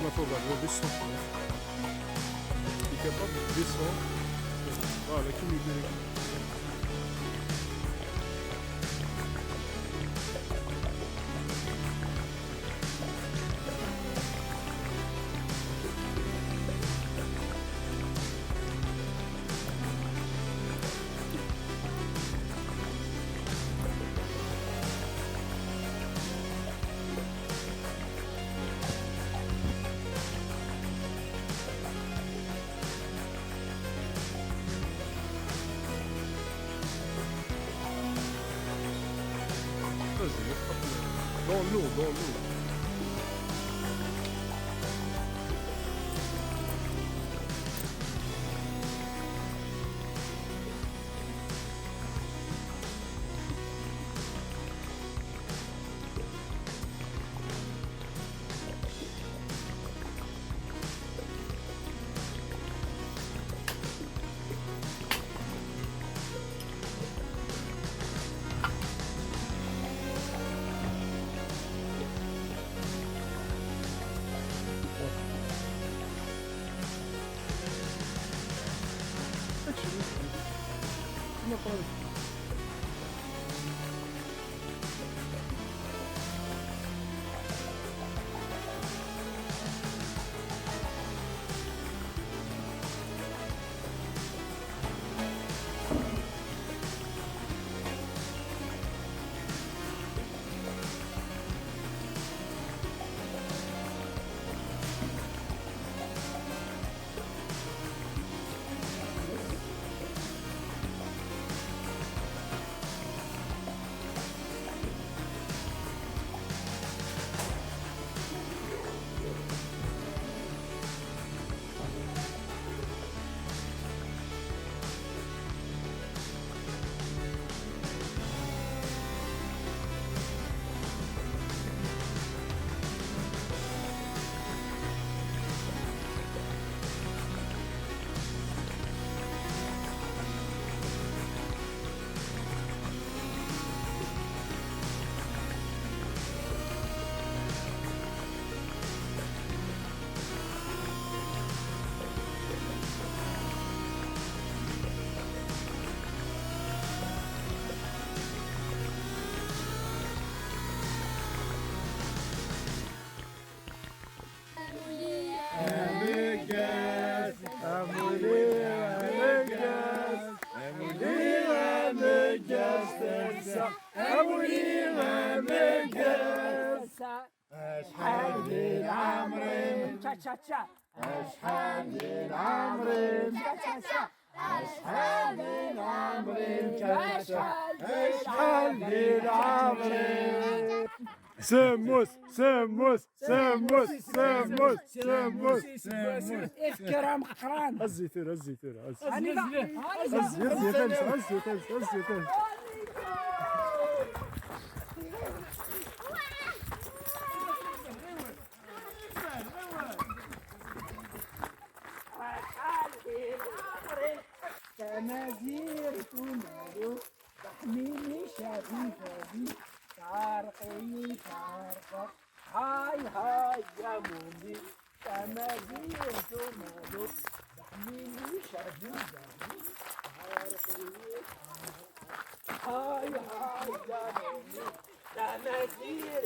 Maintenant, on va redescendre. Il est capable de descendre. Voilà, qui nous dit. Dans l'eau, dans l'eau. Uma coisa. أشحال ديال عمرين أشحال ديال عمرين أشحال ديال عمرين أشحال ديال عمرين سموس سموس سموس سموس سموس سموس الكرام قران الزيتون الزيتون الزيتون الزيتون تنازير تنادو تحميني شفيفة بي شارقي شارقة هاي هاي يا مومي تنازير تنادو تحميني شفيفة بي شارقي شارقة هاي هاي يا مومي تنازير